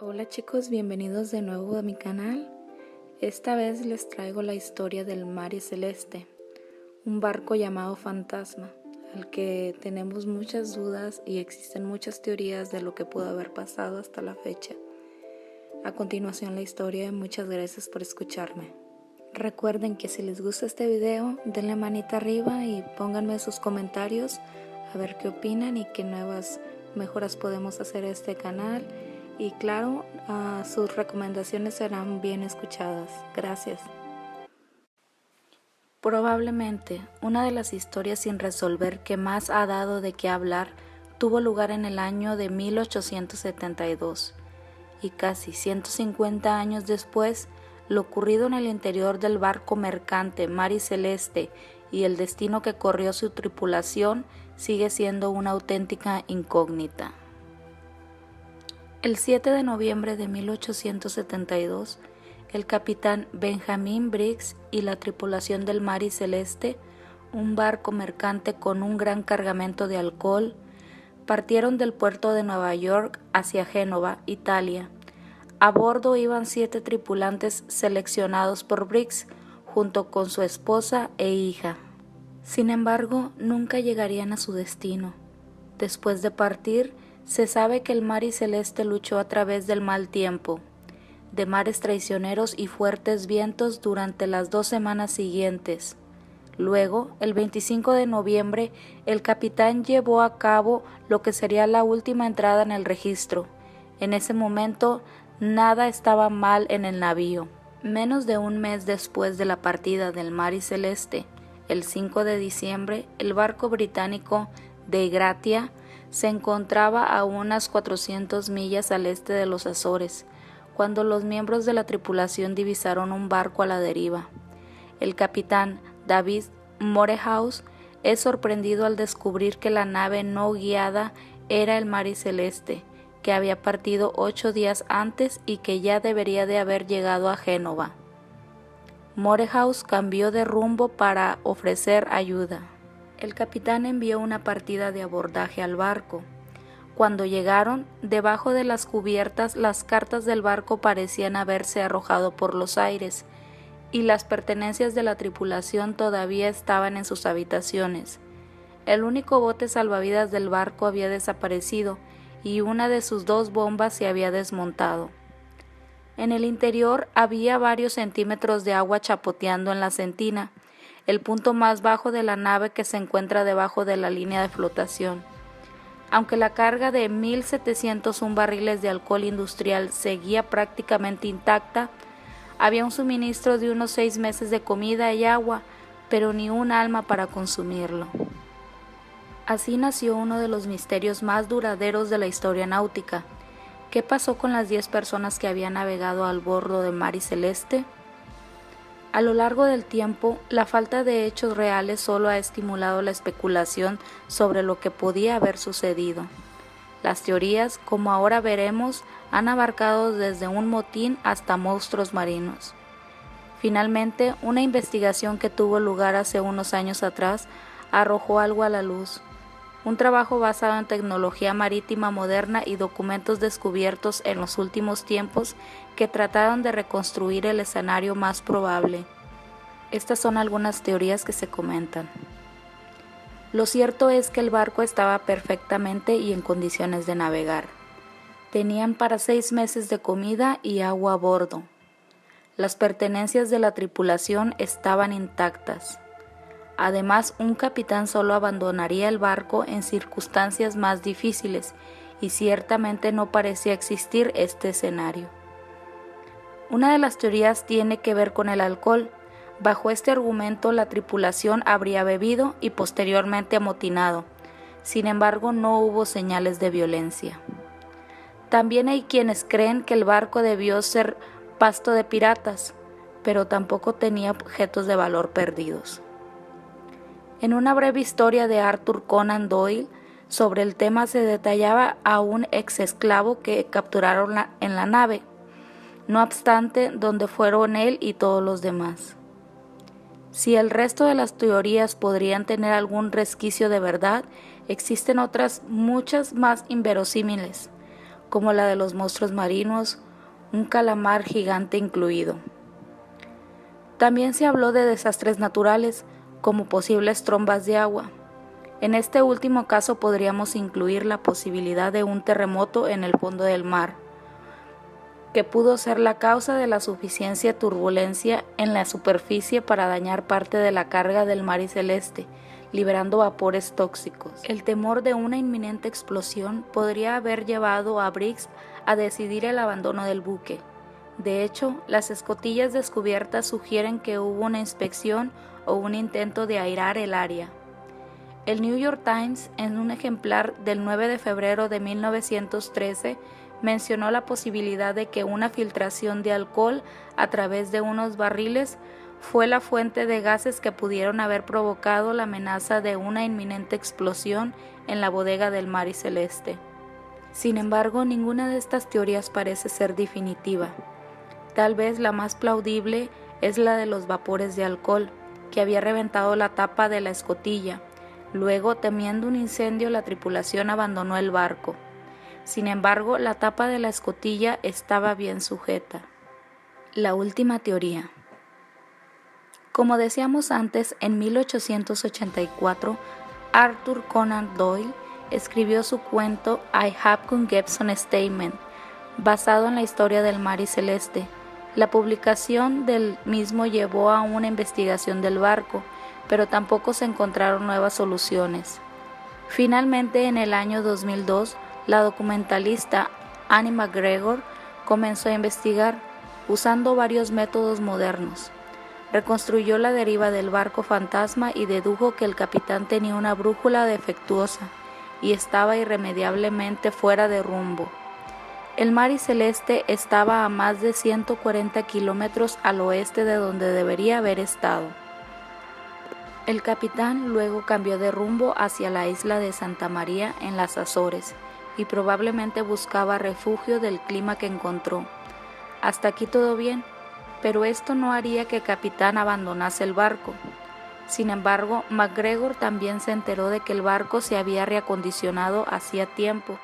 Hola chicos, bienvenidos de nuevo a mi canal. Esta vez les traigo la historia del Mari Celeste, un barco llamado Fantasma, al que tenemos muchas dudas y existen muchas teorías de lo que pudo haber pasado hasta la fecha. A continuación la historia y muchas gracias por escucharme. Recuerden que si les gusta este video, denle manita arriba y pónganme sus comentarios a ver qué opinan y qué nuevas mejoras podemos hacer a este canal. Y claro, sus recomendaciones serán bien escuchadas. Gracias. Probablemente una de las historias sin resolver que más ha dado de qué hablar tuvo lugar en el año de 1872 y casi 150 años después, lo ocurrido en el interior del barco mercante Mari Celeste y el destino que corrió su tripulación sigue siendo una auténtica incógnita. El 7 de noviembre de 1872, el capitán Benjamin Briggs y la tripulación del Mari Celeste, un barco mercante con un gran cargamento de alcohol, partieron del puerto de Nueva York hacia Génova, Italia. A bordo iban 7 tripulantes seleccionados por Briggs, junto con su esposa e hija. Sin embargo, nunca llegarían a su destino. Después de partir, se sabe que el Mari Celeste luchó a través del mal tiempo, de mares traicioneros y fuertes vientos durante las 2 semanas siguientes. Luego, el 25 de noviembre, el capitán llevó a cabo lo que sería la última entrada en el registro. En ese momento, nada estaba mal en el navío. Menos de un mes después de la partida del Mari Celeste, el 5 de diciembre, el barco británico Dei Gratia se encontraba a unas 400 millas al este de los Azores, cuando los miembros de la tripulación divisaron un barco a la deriva. El capitán David Morehouse es sorprendido al descubrir que la nave no guiada era el Mari Celeste, que había partido 8 días antes y que ya debería de haber llegado a Génova. Morehouse cambió de rumbo para ofrecer ayuda. El capitán envió una partida de abordaje al barco. Cuando llegaron, debajo de las cubiertas las cartas del barco parecían haberse arrojado por los aires, y las pertenencias de la tripulación todavía estaban en sus habitaciones. El único bote salvavidas del barco había desaparecido, y una de sus 2 bombas se había desmontado. En el interior había varios centímetros de agua chapoteando en la sentina, el punto más bajo de la nave que se encuentra debajo de la línea de flotación. Aunque la carga de 1.701 barriles de alcohol industrial seguía prácticamente intacta, había un suministro de unos 6 meses de comida y agua, pero ni un alma para consumirlo. Así nació uno de los misterios más duraderos de la historia náutica. ¿Qué pasó con las 10 personas que habían navegado al bordo de Mari Celeste? A lo largo del tiempo, la falta de hechos reales solo ha estimulado la especulación sobre lo que podía haber sucedido. Las teorías, como ahora veremos, han abarcado desde un motín hasta monstruos marinos. Finalmente, una investigación que tuvo lugar hace unos años atrás arrojó algo a la luz. Un trabajo basado en tecnología marítima moderna y documentos descubiertos en los últimos tiempos que trataron de reconstruir el escenario más probable. Estas son algunas teorías que se comentan. Lo cierto es que el barco estaba perfectamente y en condiciones de navegar. Tenían para 6 meses de comida y agua a bordo. Las pertenencias de la tripulación estaban intactas. Además, un capitán solo abandonaría el barco en circunstancias más difíciles y ciertamente no parecía existir este escenario. Una de las teorías tiene que ver con el alcohol. Bajo este argumento, la tripulación habría bebido y posteriormente amotinado. Sin embargo, no hubo señales de violencia. También hay quienes creen que el barco debió ser pasto de piratas, pero tampoco tenía objetos de valor perdidos. En una breve historia de Arthur Conan Doyle sobre el tema se detallaba a un ex esclavo que capturaron en la nave, no obstante, donde fueron él y todos los demás. Si el resto de las teorías podrían tener algún resquicio de verdad, existen otras muchas más inverosímiles, como la de los monstruos marinos, un calamar gigante incluido. También se habló de desastres naturales, como posibles trombas de agua. En este último caso podríamos incluir la posibilidad de un terremoto en el fondo del mar, que pudo ser la causa de la suficiente turbulencia en la superficie para dañar parte de la carga del mar celeste, liberando vapores tóxicos. El temor de una inminente explosión podría haber llevado a Briggs a decidir el abandono del buque. De hecho, las escotillas descubiertas sugieren que hubo una inspección o un intento de airar el área. El New York Times, en un ejemplar del 9 de febrero de 1913, mencionó la posibilidad de que una filtración de alcohol a través de unos barriles fue la fuente de gases que pudieron haber provocado la amenaza de una inminente explosión en la bodega del mar celeste. Sin embargo, ninguna de estas teorías parece ser definitiva. Tal vez la más plaudible es la de los vapores de alcohol, que había reventado la tapa de la escotilla. Luego, temiendo un incendio, la tripulación abandonó el barco. Sin embargo, la tapa de la escotilla estaba bien sujeta. La última teoría. Como decíamos antes, en 1884, Arthur Conan Doyle escribió su cuento I Have Gibson Statement, basado en la historia del mar celeste. La publicación del mismo llevó a una investigación del barco, pero tampoco se encontraron nuevas soluciones. Finalmente, en el año 2002, la documentalista Annie McGregor comenzó a investigar, usando varios métodos modernos. Reconstruyó la deriva del barco fantasma y dedujo que el capitán tenía una brújula defectuosa y estaba irremediablemente fuera de rumbo. El mar celeste estaba a más de 140 kilómetros al oeste de donde debería haber estado. El capitán luego cambió de rumbo hacia la isla de Santa María en las Azores y probablemente buscaba refugio del clima que encontró. Hasta aquí todo bien, pero esto no haría que el capitán abandonase el barco. Sin embargo, McGregor también se enteró de que el barco se había reacondicionado hacía tiempo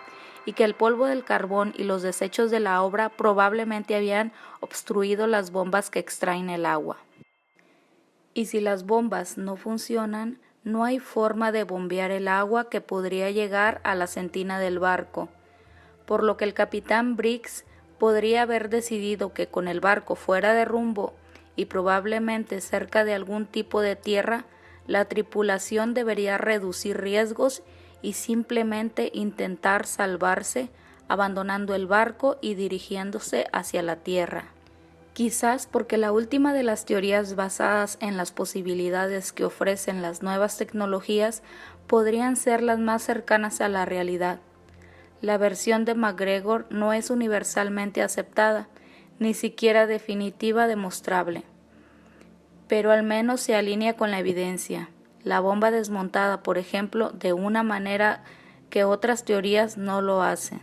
y que el polvo del carbón y los desechos de la obra probablemente habían obstruido las bombas que extraen el agua. Y si las bombas no funcionan, no hay forma de bombear el agua que podría llegar a la sentina del barco, por lo que el capitán Briggs podría haber decidido que con el barco fuera de rumbo y probablemente cerca de algún tipo de tierra, la tripulación debería reducir riesgos y simplemente intentar salvarse, abandonando el barco y dirigiéndose hacia la tierra. Quizás porque la última de las teorías basadas en las posibilidades que ofrecen las nuevas tecnologías podrían ser las más cercanas a la realidad. La versión de McGregor no es universalmente aceptada, ni siquiera definitiva demostrable, pero al menos se alinea con la evidencia. La bomba desmontada, por ejemplo, de una manera que otras teorías no lo hacen.